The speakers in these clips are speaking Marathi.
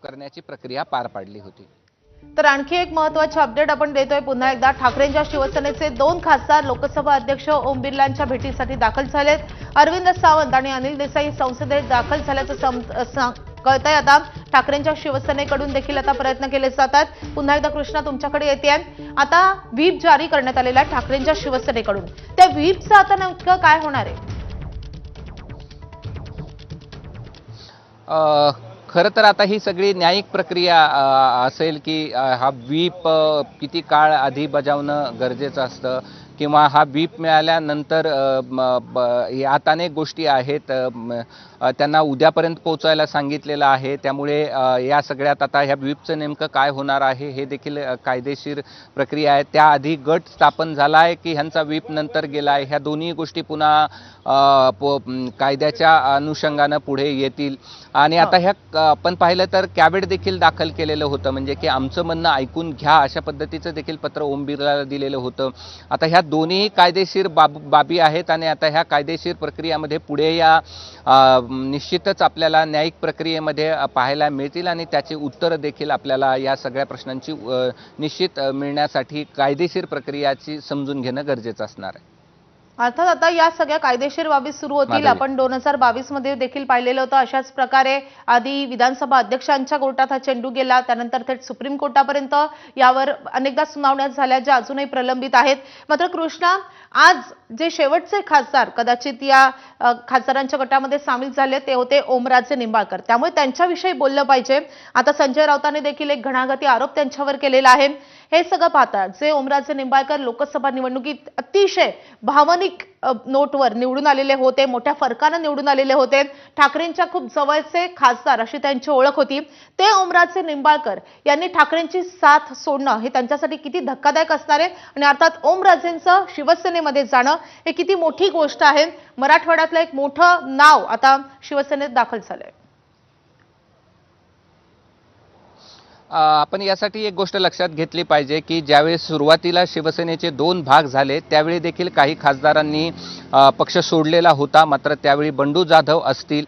करण्याची प्रक्रिया पार पाडली होती। तर आणखी एक महत्त्वाची अपडेट आपण देतोय पुन्हा एकदा। ठाकरेंच्या शिवसेनेचे 2 खासदार लोकसभा अध्यक्ष ओम बिर्लांच्या भेटीसाठी दाखल झालेत। अरविंद सावंत आणि अनिल देसाई संसदेत दाखल झाल्याचं कळतंय। आता ठाकरेंच्या शिवसेनेकडून देखील आता प्रयत्न केले जातात। पुन्हा एकदा कृष्णा तुमच्याकडे येते। आता व्हीप जारी करण्यात आलेला आहे ठाकरेंच्या शिवसेनेकडून। त्या व्हीपचं आता नेमकं काय होणार आहे? खरं तर आता ही सगळी न्यायिक प्रक्रिया असेल की हा व्हीप किती काळ आधी बजावणं गरजेचं असतं किंवा हा व्हीप मिळाल्यानंतर यात अनेक गोष्टी आहेत। त्यांना उद्यापर्यंत पोहोचायला सांगितलेलं आहे। त्यामुळे या सगळ्यात आता ह्या व्हीपचं नेमकं काय होणार आहे हे देखील कायदेशीर प्रक्रिया आहे। त्याआधी गट स्थापन झाला आहे की ह्यांचा व्हीप नंतर गेला आहे, ह्या दोन्ही गोष्टी पुन्हा कायद्याच्या अनुषंगानं पुढे येतील। आणि आता ह्या आपण पाहिलं तर कॅबिनेट देखील दाखल केलेलं होतं, म्हणजे की आमचं म्हणणं ऐकून घ्या अशा पद्धतीचं देखील पत्र ओम बिर्लाला दिलेलं होतं। आता ह्या दोन्ही कायदेशीर बाबी आहेत आणि आता ह्या कायदेशीर प्रक्रियेमध्ये पुढे या निश्चितच आपल्याला न्यायिक प्रक्रियेमध्ये पाहायला मिळतील आणि त्याची उत्तरं देखील आपल्याला या सगळ्या प्रश्नांची निश्चित मिळण्यासाठी कायदेशीर प्रक्रियाची समजून घेणं गरजेचं असणार आहे। अर्थात आता या सगळ्या कायदेशीर बाबी सुरू होतील। आपण 2022 मध्ये देखील पाहिलेलं होतं। अशाच प्रकारे आधी विधानसभा अध्यक्षांच्या कोर्टात हा चेंडू गेला, त्यानंतर थेट सुप्रीम कोर्टापर्यंत यावर अनेकदा सुनावण्या झाल्या ज्या अजूनही प्रलंबित आहेत। मात्र कृष्णा, आज जे शेवटचे खासदार कदाचित या खासदारांच्या गटामध्ये सामील झाले ते होते ओमराजे निंबाळकर, त्यामुळे त्यांच्याविषयी बोललं पाहिजे। आता संजय राऊतांनी देखील एक घणाघाती आरोप त्यांच्यावर केलेला आहे। हे सगळं पाहता जे ओमराजे निंबाळकर लोकसभा निवडणुकीत अतिशय भावनिक नोटवर निवडून आलेले होते, मोठ्या फरकाने निवडून आलेले होते, ठाकरेंच्या खूप जवळचे खासदार अशी त्यांची ओळख होती, ते ओमराजे निंबाळकर यांनी ठाकरेंची साथ सोडणं हे त्यांच्यासाठी किती धक्कादायक असणार आहे आणि अर्थात ओमराजेंचं शिवसेनेमध्ये जाणं हे किती मोठी गोष्ट आहे। मराठवाड्यातलं एक मोठं नाव आता शिवसेनेत दाखल झालंय। आपण यासाठी एक गोष्ट लक्षात घेतली पाहिजे की ज्यावेळेस सुरुवातीला शिवसेनेचे 2 भाग झाले त्यावेळी देखील काही खासदारांनी पक्ष सोडलेला होता, मात्र त्यावेळी बंडू जाधव असतील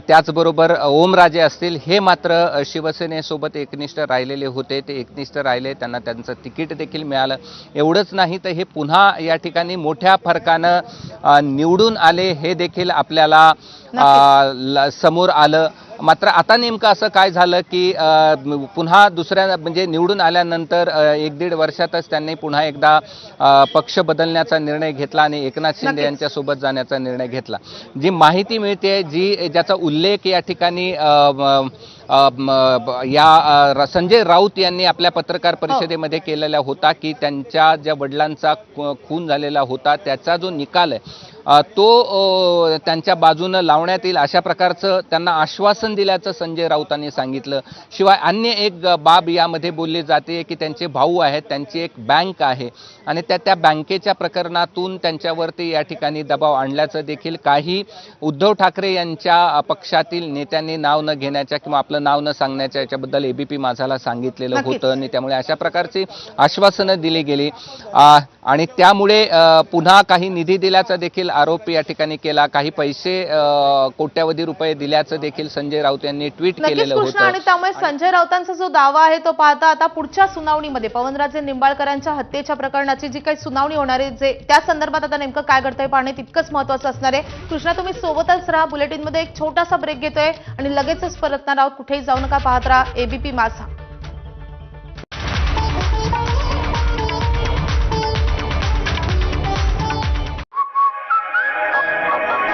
त्याचबरोबर ओमराजे असतील हे मात्र शिवसेनेसोबत एकनिष्ठ राहिलेले होते। ते एकनिष्ठ राहिले, त्यांना त्यांचं तिकीट देखील मिळालं। एवढंच नाही तर हे पुन्हा या ठिकाणी मोठ्या फरकानं निवडून आले हे देखील आपल्याला समोर आलं। मात्र आता नेमकं असं काय झालं की पुन्हा दुसऱ्या म्हणजे निवडून आल्यानंतर 1-1.5 वर्षातच त्यांनी पुन्हा एकदा पक्ष बदलण्याचा निर्णय घेतला आणि एकनाथ शिंदे यांच्यासोबत जाण्याचा निर्णय घेतला। जी माहिती मिळते, ज्याचा उल्लेख या ठिकाणी या संजय राऊत यांनी आपल्या पत्रकार परिषदेमध्ये केलेला होता की त्यांच्या ज्या वडिलांचा खून झालेला होता त्याचा जो निकाल आहे तो त्यांच्या बाजूने लावण्यात येईल अशा प्रकारचं त्यांना आश्वासन दिल्याचं संजय राऊतांनी सांगितलं। शिवाय अन्य एक बाब यामध्ये बोलली जाते की त्यांचे भाऊ आहेत, त्यांची एक बँक आहे आणि त्या बँकेच्या प्रकरणातून त्यांच्यावरती या ठिकाणी दबाव आणल्याचं देखील काही उद्धव ठाकरे यांच्या पक्षातील नेत्यांनी नाव न घेण्याच्या किंवा आपलं नाव न सांगण्याच्या याच्याबद्दल एबीपी माझाला सांगितलेलं होतं आणि त्यामुळे अशा प्रकारची आश्वासनं दिली गेली आणि त्यामुळे पुन्हा काही निधी दिल्याचा देखील आरोप या ठिकाणी केला। काही पैसे कोट्यावधी रुपये दिल्याचं देखील संजय राऊत यांनी ट्विट केलेलं होतं आणि त्यामुळे संजय राऊतांचा जो दावा आहे तो पाहता आता पुढच्या सुनावणीमध्ये पवनराजे निंबाळकरांच्या हत्येच्या प्रकरणाची जी काही सुनावणी होणार आहे जे त्या संदर्भात आता नेमकं काय घडतंय पाहणे तितकंच महत्त्वाचं असणार आहे। कृष्णा, तुम्ही सोबतच राहा। बुलेटिनमध्ये एक छोटासा ब्रेक घेतोय आणि लगेचच परतणार आहोत। कुठेही जाऊ नका, पाहत राहा एबीपी माझा।